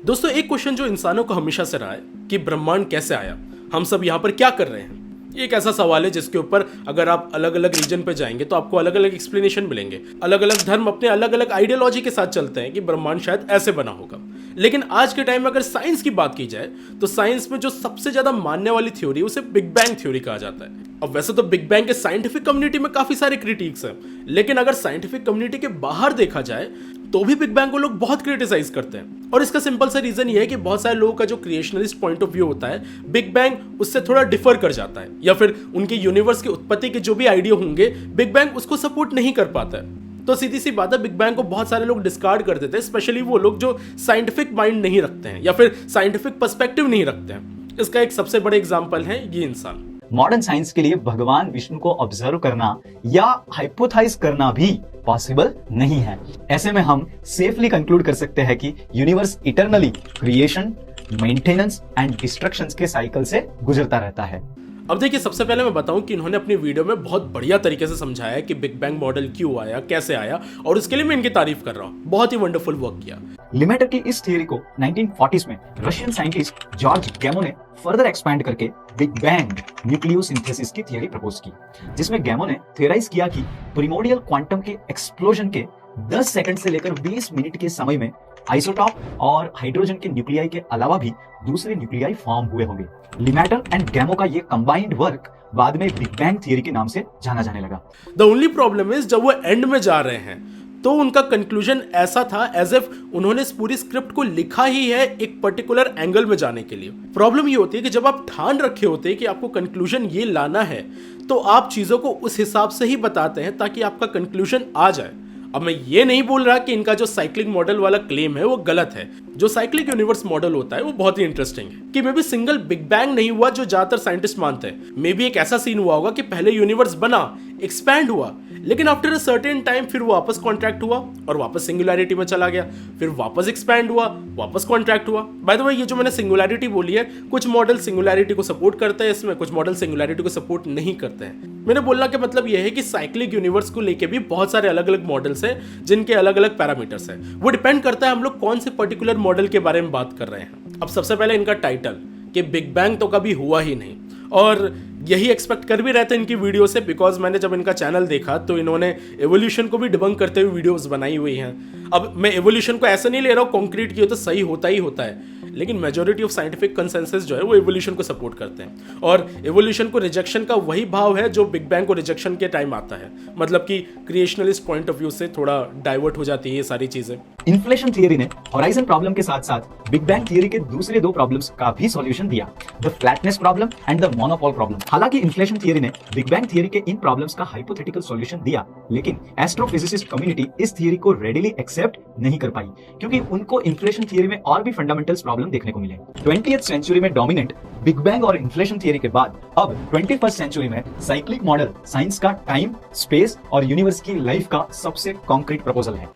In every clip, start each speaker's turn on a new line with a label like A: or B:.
A: दोस्तों, एक क्वेश्चन जो इंसानों को हमेशा से रहा है कि ब्रह्मांड कैसे आया, हम सब यहाँ पर क्या कर रहे हैं। ये एक ऐसा सवाल है जिसके ऊपर अगर आप अलग अलग रीजन पे जाएंगे तो आपको अलग अलग एक्सप्लेनेशन मिलेंगे। अलग अलग धर्म अपने अलग अलग आइडियोलॉजी के साथ चलते हैं कि ब्रह्मांड शायद ऐसे बना होगा। लेकिन आज के टाइम में अगर साइंस की बात की जाए तो साइंस में जो सबसे ज्यादा मानने वाली थ्योरी उसे बिग बैंग थ्योरी कहा जाता है। अब वैसे तो बिग बैंग के साइंटिफिक कम्युनिटी में काफी सारे क्रिटिक्स हैं, लेकिन अगर साइंटिफिक कम्युनिटी के बाहर देखा जाए तो भी बिग बैंग को लोग बहुत क्रिटिसाइज करते हैं। और इसका सिंपल सा रीजन ये है कि बहुत सारे लोगों का जो क्रिएशनलिस्ट पॉइंट ऑफ व्यू होता है, बिग बैंग उससे थोड़ा डिफर कर जाता है, या फिर उनके यूनिवर्स की उत्पत्ति के जो भी आइडिया होंगे बिग बैंग उसको सपोर्ट नहीं कर पाता है। तो सीधी सी बात है, बिग बैंग को बहुत सारे लोग डिस्कार्ड कर देते हैं, स्पेशली वो लोग जो साइंटिफिक माइंड नहीं रखते हैं या फिर साइंटिफिक पर्सपेक्टिव नहीं रखते हैं। इसका एक सबसे बड़ा एग्जाम्पल है ये इंसान।
B: मॉडर्न साइंस के लिए भगवान विष्णु को ऑब्जर्व करना या हाइपोथाइज करना भी पॉसिबल नहीं है। ऐसे में हम सेफली कंक्लूड कर सकते हैं कि universe eternally creation, maintenance and destruction के साइकिल से गुजरता रहता है।
A: अब देखिए, सबसे पहले मैं बताऊं कि इन्होंने अपनी वीडियो में बहुत बढ़िया तरीके से समझाया कि बिग बैंग मॉडल क्यों आया, कैसे आया, और उसके लिए मैं इनकी तारीफ कर रहा हूं। बहुत ही वंडरफुल वर्क किया।
B: लिमेटर की इस थियरी को 1940s में रशियन साइंटिस्ट जॉर्ज गैमो ने फर्दर एक्सपैंड करके बिग बैंग न्यूक्लियोसिंथेसिस की थियरी प्रपोज की, जिसमें गैमो ने थियराइज किया कि प्रिमोर्डियल क्वांटम के एक्सप्लोजन के 10 सेकंड से लेकर 20 मिनट के समय में आइसोटॉप और हाइड्रोजन के न्यूक्लियाई के अलावा भी दूसरे न्यूक्लियाई फॉर्म हुए होंगे। लिमेटर एंड गैमो का ये कंबाइंड वर्क बाद में बिग बैंग थियरी के नाम से जाना जाने लगा।
A: द ओनली प्रॉब्लम इज जब वो एंड में जा रहे हैं तो उनका कंक्लूजन ऐसा था एज इफ उन्होंने इस पूरी स्क्रिप्ट को लिखा ही है एक पर्टिकुलर एंगल में जाने के लिए। प्रॉब्लम ये होती है कि जब आप ठान रखे होते हैं कि आपको कंक्लूजन ये लाना है तो आप चीजों को उस हिसाब से ही बताते हैं ताकि आपका कंक्लूजन आ जाए। अब मैं ये नहीं बोल रहा कि इनका जो साइक्लिक मॉडल वाला क्लेम है वो गलत है। जो साइक्लिक यूनिवर्स मॉडल होता है वो बहुत ही इंटरेस्टिंग है कि may be single big bang नहीं हुआ जो ज्यादातर साइंटिस्ट मानते हैं। मे बी एक ऐसा सीन हुआ होगा कि पहले यूनिवर्स बना, एक्सपैंड हुआ, लेकिन आफ्टर अ सर्टेन टाइम फिर वो वापस कॉन्ट्रैक्ट हुआ और वापस सिंगुलैरिटी में चला गया, फिर वापस एक्सपैंड हुआ, वापस कॉन्ट्रैक्ट हुआ। बाय द वे, ये जो मैंने सिंगुलैरिटी बोली है, कुछ मॉडल सिंगुलैरिटी को सपोर्ट करते हैं इसमें, कुछ मॉडल सिंगुलैरिटी को सपोर्ट नहीं करते हैं। मैंने बोलना का मतलब यह है कि साइक्लिक यूनिवर्स को लेके भी बहुत सारे अलग अलग मॉडल्स हैं जिनके अलग अलग पैरामीटर्स हैं। वो डिपेंड करता है हम लोग कौन से पर्टिकुलर मॉडल के बारे में बात कर रहे हैं। अब सबसे पहले इनका टाइटल कि बिग बैंग तो कभी हुआ ही नहीं, और यही एक्सपेक्ट कर भी रहे थे इनकी वीडियो से, बिकॉज मैंने जब इनका चैनल देखा तो इन्होंने एवोल्यूशन को भी डिबंक करते हुए वीडियोस बनाई हुई हैं। अब मैं एवोल्यूशन को ऐसा नहीं ले रहा हूँ कॉन्क्रीट की हो तो सही होता ही होता है, लेकिन मेजॉरिटी ऑफ साइंटिफिक कंसेंसस जो है वो एवोल्यूशन को सपोर्ट करते हैं, और एवोल्यूशन को रिजेक्शन का वही भाव है जो बिग बैंग को रिजेक्शन के टाइम आता है। मतलब कि क्रिएशनलिस्ट पॉइंट ऑफ व्यू से थोड़ा डाइवर्ट हो जाती है ये सारी चीजें।
B: इन्फ्लेशन थियरी ने हॉराइजन प्रॉब्लम के साथ साथ बिग बैंग थियरी के दूसरे दो प्रॉब्लम्स का भी सॉल्यूशन दिया, the flatness problem and the monopole problem. हालांकि इन्फ्लेशन थियरी ने बिग बैंग थियरी के इन प्रॉब्लम्स का हाइपोथेटिकल सॉल्यूशन दिया, लेकिन एस्ट्रोफिजिसिस्ट कम्युनिटी इस थियरी को रेडिली एक्सेप्ट नहीं कर पाई, क्योंकि उनको इन्फ्लेशन थियरी में और भी फंडामेंटल्स प्रॉब्लम देखने को मिले। 20th सेंचुरी में डोमिनेंट बिग बैंग और इन्फ्लेशन थियरी के बाद अब 21st सेंचुरी में साइक्लिक मॉडल साइंस का टाइम, स्पेस और यूनिवर्स की लाइफ का सबसे कॉन्क्रीट प्रपोजल है।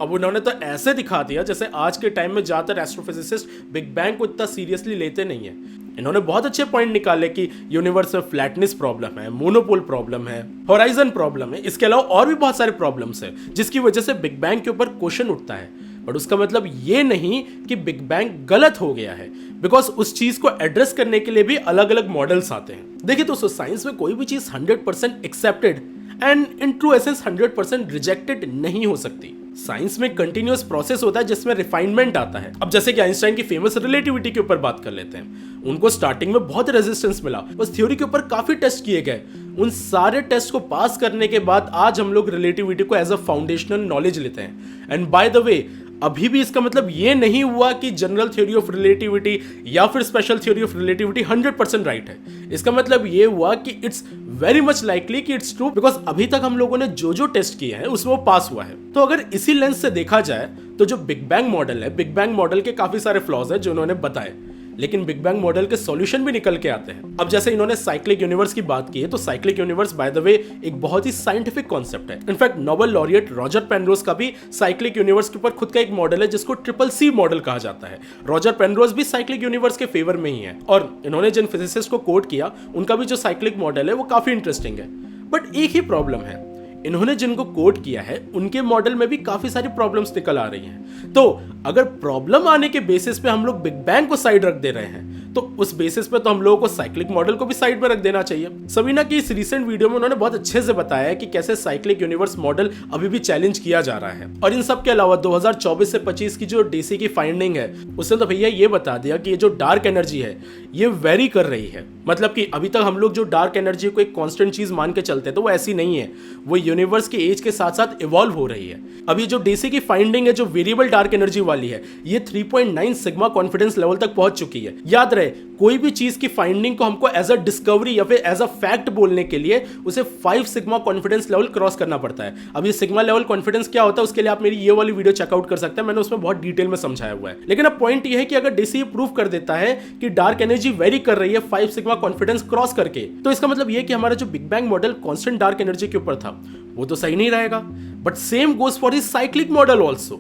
A: अब उन्होंने तो ऐसे दिखा दिया जैसे आज के टाइम में ज्यादातर एस्ट्रोफिजिसिस्ट बिग बैंग को इतना सीरियसली लेते नहीं है। इन्होंने बहुत अच्छे पॉइंट निकाले कि यूनिवर्स में फ्लैटनेस प्रॉब्लम है, मोनोपोल प्रॉब्लम है, होराइजन प्रॉब्लम है, इसके अलावा और भी बहुत सारे प्रॉब्लम्स है जिसकी वजह से बिग बैंग के ऊपर क्वेश्चन उठता है। बट उसका मतलब ये नहीं कि बिग बैंग गलत हो गया है, बिकॉज उस चीज को एड्रेस करने के लिए भी अलग अलग मॉडल्स आते हैं। देखिए दोस्तों, साइंस में कोई भी चीज 100% accepted and in true essence 100% rejected नहीं हो सकती। साइंस में कंटिन्यूअस प्रोसेस होता है जिसमें रिफाइनमेंट आता है। अब जैसे कि आइंस्टाइन की फेमस रिलेटिविटी के ऊपर बात कर लेते हैं। उनको स्टार्टिंग में बहुत रेजिस्टेंस मिला, उस थ्योरी के ऊपर काफी टेस्ट किए गए। उन सारे टेस्ट को पास करने के बाद आज हम लोग रिलेटिविटी को एज अ फाउंडेशनल नॉलेज लेते हैं। एंड बाय द वे, अभी भी इसका मतलब ये नहीं हुआ कि जनरल थ्योरी ऑफ रिलेटिविटी या फिर special theory of relativity 100% right है। इसका मतलब ये हुआ कि इट्स वेरी मच लाइकली कि इट्स ट्रू, बिकॉज अभी तक हम लोगों ने जो जो टेस्ट किए हैं उसमें वो पास हुआ है। तो अगर इसी लेंस से देखा जाए तो जो बिग बैंग मॉडल है, बिग बैंग मॉडल के काफी सारे फ्लॉज है जो उन्होंने बताए, लेकिन बिग बैंग मॉडल के सॉल्यूशन भी निकल के आते हैं। अब जैसे इन्होंने साइक्लिक यूनिवर्स की बात की है, तो cyclic universe by the way एक बहुत ही साइंटिफिक कॉन्सेप्ट है। In fact Nobel laureate Roger Penrose का भी साइक्लिक यूनिवर्स के ऊपर खुद का एक मॉडल है जिसको CCC मॉडल कहा जाता है। रॉजर पेनरोज भी साइक्लिक यूनिवर्स के फेवर में ही है, और इन्होंने जिन फिजिसिस्ट को कोट किया उनका भी जो साइक्लिक मॉडल है वो काफी इंटरेस्टिंग है। बट एक ही प्रॉब्लम है, इन्होंने जिनको कोड किया है उनके मॉडल में भी काफी सारी प्रॉब्लम्स निकल आ रही हैं। तो अगर प्रॉब्लम आने के बेसिस पे हम लोग बिग बैंग को साइड रख दे रहे हैं, तो उस बेसिस पे तो हम लोगों को साइक्लिक मॉडल को भी साइड में रख देना चाहिए। सबीना की इस रीसेंट वीडियो में उन्होंने बहुत अच्छे से बताया है कि कैसे साइक्लिक यूनिवर्स मॉडल अभी भी चैलेंज किया जा रहा है। और इन सब के अलावा 2024 से 25 की जो डीसी की फाइंडिंग है उसने तो भैया ये बता दिया कि ये जो डार्क एनर्जी है ये वेरी कर रही है। मतलब कि अभी तक हम लोग जो डार्क एनर्जी को एक कांस्टेंट चीज मान के चलते हैं तो वो ऐसी नहीं है, वो यूनिवर्स के एज के साथ साथ इवॉल्व हो रही है। अभी जो डीसी की फाइंडिंग है जो वेरिएबल डार्क एनर्जी वाली है ये 3.9 सिग्मा कॉन्फिडेंस लेवल तक पहुंच चुकी है। याद रहे, कोई भी चीज की फाइंडिंग को हमको एज अ डिस्कवरी या फिर एज अ फैक्ट बोलने के लिए उसे 5 सिग्मा कॉन्फिडेंस लेवल क्रॉस करना पड़ता है। अब ये सिग्मा लेवल कॉन्फिडेंस क्या होता है उसके लिए आप मेरी ये वाली वीडियो चेकआउट कर सकते हैं, मैंने उसमें बहुत डिटेल में समझाया हुआ है। लेकिन अब पॉइंट ये है कि अगर डीसी प्रूव कर देता है कि डार्क एनर्जी वेरी कर रही है 5 सिग्मा कॉन्फिडेंस क्रॉस करके, तो इसका मतलब ये कि हमारा जो big bang model constant dark energy के ऊपर था वो तो सही नहीं रहेगा। But same goes for his cyclic model also.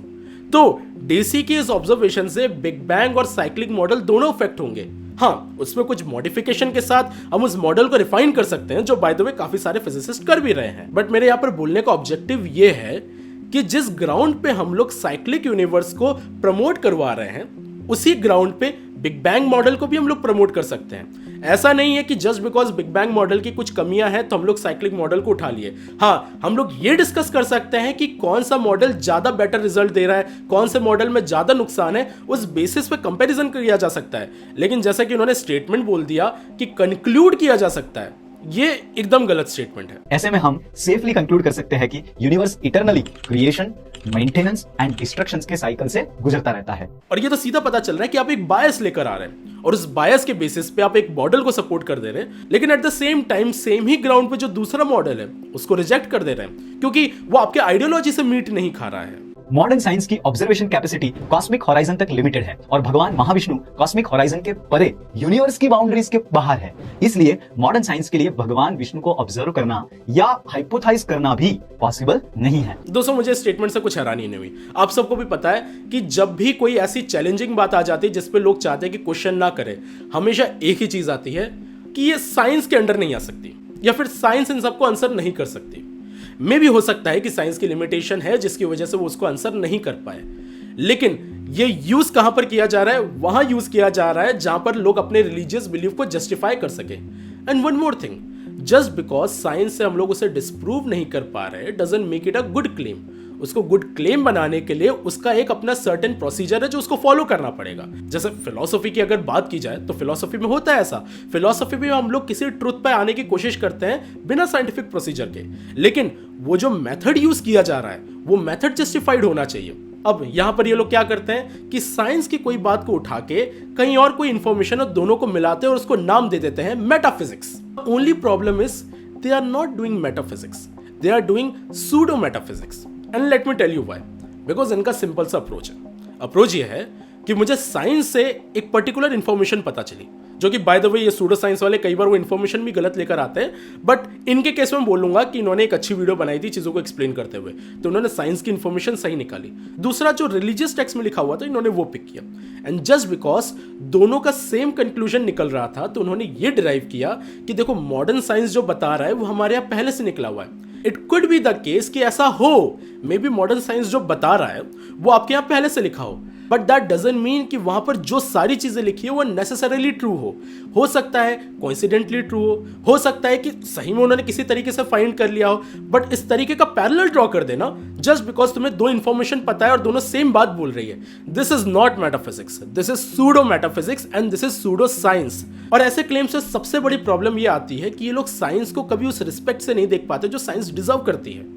A: तो डीसी के इस ऑब्जर्वेशन से बिग बैंग और साइक्लिक मॉडल दोनों इफेक्ट होंगे। हाँ, उसमें कुछ मॉडिफिकेशन के साथ हम उस मॉडल को रिफाइन कर सकते हैं, जो बाय द वे काफी सारे फिजिसिस्ट कर भी रहे हैं। बट मेरे यहाँ पर बोलने का ऑब्जेक्टिव ये है कि जिस ग्राउंड पे हम लोग साइक्लिक यूनिवर्स को प्रमोट करवा रहे हैं उसी ग्राउंड पे बिग बैंग मॉडल को भी हम लोग प्रमोट कर सकते हैं। ऐसा नहीं है कि just because big bang model की कुछ कमियां हैं तो हम लोग साइक्लिक मॉडल को उठा लिए। हाँ, हम लोग ये डिस्कस कर सकते हैं कि कौन सा मॉडल ज्यादा बेटर रिजल्ट दे रहा है, कौन से मॉडल में ज्यादा नुकसान है, उस बेसिस पे कंपैरिजन किया जा सकता है। लेकिन जैसा कि उन्होंने स्टेटमेंट बोल दिया कि कंक्लूड किया जा सकता है, ये एकदम गलत स्टेटमेंट है।
B: ऐसे में हम सेफली कंक्लूड कर सकते हैं कि universe eternally creation, maintenance and destruction के साइकिल से गुजरता रहता है।
A: और ये तो सीधा पता चल रहा है कि आप एक बायस लेकर आ रहे हैं और उस बायस के बेसिस पे आप एक मॉडल को सपोर्ट कर दे रहे हैं, लेकिन at the same time same he ground पे जो दूसरा मॉडल है उसको रिजेक्ट कर दे रहे हैं क्योंकि वो आपके आइडियोलॉजी से मीट नहीं खा रहा है।
B: मॉडर्न साइंस की ऑब्जर्वेशन कैपेसिटी कॉस्मिक हॉराइजन तक लिमिटेड है और भगवान महाविष्णु कॉस्मिक हॉराइजन के परे यूनिवर्स की बाउंड्रीज के बाहर है। इसलिए मॉडर्न साइंस के लिए भगवान विष्णु को ऑब्जर्व करना या हाइपोथाइज करना भी पॉसिबल नहीं है।
A: दोस्तों, मुझे स्टेटमेंट से कुछ हैरानी नहीं हुई। आप सबको भी पता है कि जब भी कोई ऐसी चैलेंजिंग बात आ जाती है जिसपे लोग चाहते हैं कि क्वेश्चन ना करें, हमेशा एक ही चीज आती है कि ये साइंस के अंडर नहीं आ सकती या फिर साइंस इन सबको आंसर नहीं कर सकती। मे भी हो सकता है कि साइंस की लिमिटेशन है जिसकी वजह से वो उसको आंसर नहीं कर पाए, लेकिन ये यूज कहां पर किया जा रहा है? वहां यूज किया जा रहा है जहां पर लोग अपने रिलीजियस बिलीफ को जस्टिफाई कर सके। And one more thing, just because science से हम लोग उसे डिस्प्रूव नहीं कर पा रहे doesn't make it a good claim. उसको गुड क्लेम बनाने के लिए उसका एक अपना सर्टेन प्रोसीजर है जो उसको फॉलो करना पड़ेगा। जैसे फिलॉसफी की अगर बात की जाए तो फिलॉसफी में होता है ऐसा, फिलॉसफी में हम लोग किसी ट्रुथ पे आने की कोशिश करते हैं बिना साइंटिफिक प्रोसीजर के, लेकिन वो जो मेथड यूज किया जा रहा है वो मेथड जस्टिफाइड होना चाहिए। अब यहां पर ये लोग क्या करते हैं कि साइंस की कोई बात को उठा के कहीं और कोई इंफॉर्मेशन और दोनों को मिलाते हैं और उसको नाम दे देते हैं metaphysics. Only problem is they are not doing metaphysics, they are doing pseudo metaphysics. And let me tell you why. Because इनका सिंपल सा अप्रोच है। अप्रोच ये है कि मुझे साइंस से एक पर्टिकुलर इंफॉर्मेशन पता चली, जो कि बाय द वे ये सूडो साइंस वाले कई बार वो इन्फॉर्मेशन भी गलत लेकर आते हैं, बट इनके केस में बोलूंगा कि इन्होंने एक अच्छी वीडियो बनाई थी चीजों को एक्सप्लेन करते हुए, तो उन्होंने साइंस की इन्फॉर्मेशन सही निकाली। दूसरा जो रिलीजियस टेक्स्ट में लिखा हुआ था इन्होंने वो पिक किया, एंड जस्ट बिकॉज दोनों का सेम कंक्लूजन निकल रहा था तो उन्होंने ये डिराइव किया कि देखो मॉडर्न साइंस जो बता रहा है वो हमारे यहाँ पहले से निकला हुआ है। It could be the case कि ऐसा हो, मे बी मॉडर्न साइंस जो बता रहा है वो आपके यहाँ पहले से लिखा हो, बट दैट डजंट मीन कि वहां पर जो सारी चीजें लिखी है वो नेसेसरीली ट्रू हो सकता है कोइंसिडेंटली ट्रू हो सकता है कि सही में उन्होंने किसी तरीके से फाइंड कर लिया हो, बट इस तरीके का पैरेलल ड्रॉ कर देना जस्ट बिकॉज तुम्हें दो इंफॉर्मेशन पता है और दोनों सेम बात बोल रही है, this is not metaphysics, this is pseudo metaphysics and this is pseudo science. और ऐसे क्लेम से सबसे बड़ी प्रॉब्लम ये आती है कि ये लोग साइंस को कभी उस रिस्पेक्ट से नहीं देख पाते जो साइंस डिजर्व करती है।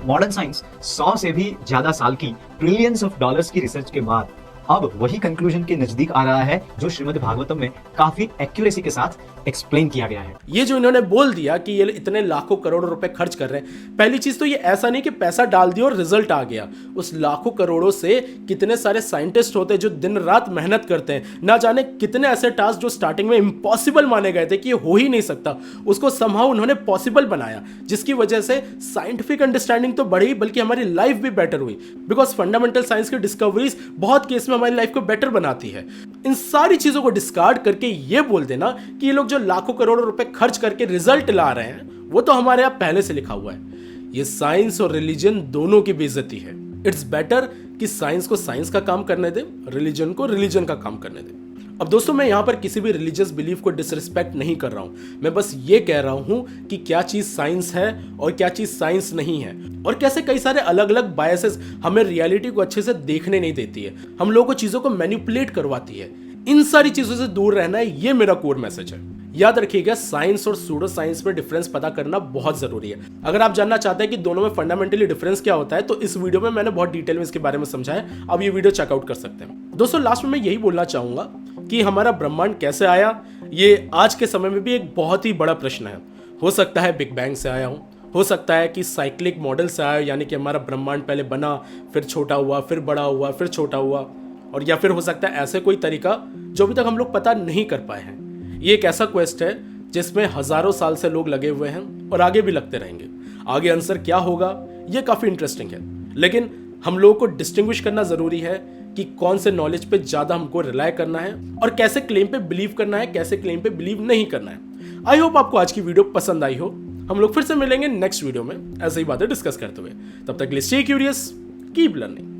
B: मॉडर्न साइंस 100 से भी ज्यादा साल की ट्रिलियंस ऑफ डॉलर्स की रिसर्च के बाद अब वही कंक्लूजन के नजदीक आ रहा है जो श्रीमद् भागवतम में काफी एक्यूरेसी के साथ एक्सप्लेन किया गया है।
A: ये जो इन्होंने बोल दिया कि ये इतने लाखों करोड़ों रुपए खर्च कर रहे हैं, पहली चीज तो ये ऐसा नहीं कि पैसा डाल दिया और रिजल्ट आ गया। उस लाखों करोड़ों से कितने सारे साइंटिस्ट होते हैं जो दिन रात मेहनत करते हैं, ना जाने कितने ऐसे टास्क जो स्टार्टिंग में इम्पॉसिबल माने गए थे कि ये हो ही नहीं सकता, उसको समहाउ उन्होंने पॉसिबल बनाया, जिसकी वजह से साइंटिफिक अंडरस्टैंडिंग तो बढ़ी बल्कि हमारी लाइफ भी बेटर हुई। बिकॉज फंडामेंटल साइंस की डिस्कवरीज बहुत केस में हमारी लाइफ को बेटर बनाती है। इन सारी चीजों को डिस्कार्ड करके ये बोल देना कि ये लोग जो लाखों करोड़ों रुपए खर्च करके रिजल्ट ला रहे हैं वो तो हमारे यहाँ पहले से लिखा हुआ है, ये साइंस और रिलीजन दोनों की बेइज्जती है। इट्स बेटर कि साइंस को साइंस का काम करने दे, रिलीजन को रिलीजन का काम करने दे। अब दोस्तों, मैं यहाँ पर किसी भी रिलीजियस बिलीफ को डिसरिस्पेक्ट नहीं कर रहा हूँ। मैं बस ये कह रहा हूँ कि क्या चीज़ साइंस है और क्या चीज़ साइंस नहीं है, और कैसे कई सारे अलग अलग बायसेस हमें रियलिटी को अच्छे से देखने नहीं देती है, हम लोगों को चीज़ों को मैनिपुलेट करवाती है। इन सारी चीज़ों से दूर रहना है, ये मेरा कोर मैसेज है। याद रखिएगा, साइंस और सूडो साइंस में डिफरेंस पता करना बहुत जरूरी है। अगर आप जानना चाहते हैं कि दोनों में फंडामेंटली डिफरेंस क्या होता है, तो इस वीडियो में मैंने बहुत डिटेल में इसके बारे में समझाया। आप ये वीडियो चेकआउट कर सकते हैं। दोस्तों, लास्ट में मैं यही बोलना चाहूंगा कि हमारा ब्रह्मांड कैसे आया, ये आज के समय में भी एक बहुत ही बड़ा प्रश्न है। हो सकता है बिग बैंग से आया हो सकता है कि साइक्लिक मॉडल से आया, यानी कि हमारा ब्रह्मांड पहले बना, फिर छोटा हुआ, फिर बड़ा हुआ, फिर छोटा हुआ, और या फिर हो सकता है ऐसे कोई तरीका जो अभी तक हम लोग पता नहीं कर पाए हैं। ये एक ऐसा क्वेस्ट है जिसमें हजारों साल से लोग लगे हुए हैं और आगे भी लगते रहेंगे। आगे आंसर क्या होगा, ये काफी इंटरेस्टिंग है, लेकिन हम लोगों को डिस्टिंग्विश करना जरूरी है कि कौन से नॉलेज पे ज्यादा हमको रिलाय करना है और कैसे क्लेम पे बिलीव करना है, कैसे क्लेम पे बिलीव नहीं करना है। आई होप आपको आज की वीडियो पसंद आई हो। हम लोग फिर से मिलेंगे नेक्स्ट वीडियो में ऐसे ही बातें डिस्कस करते हुए। तब तक के लिए स्टे क्यूरियस, कीप लर्निंग।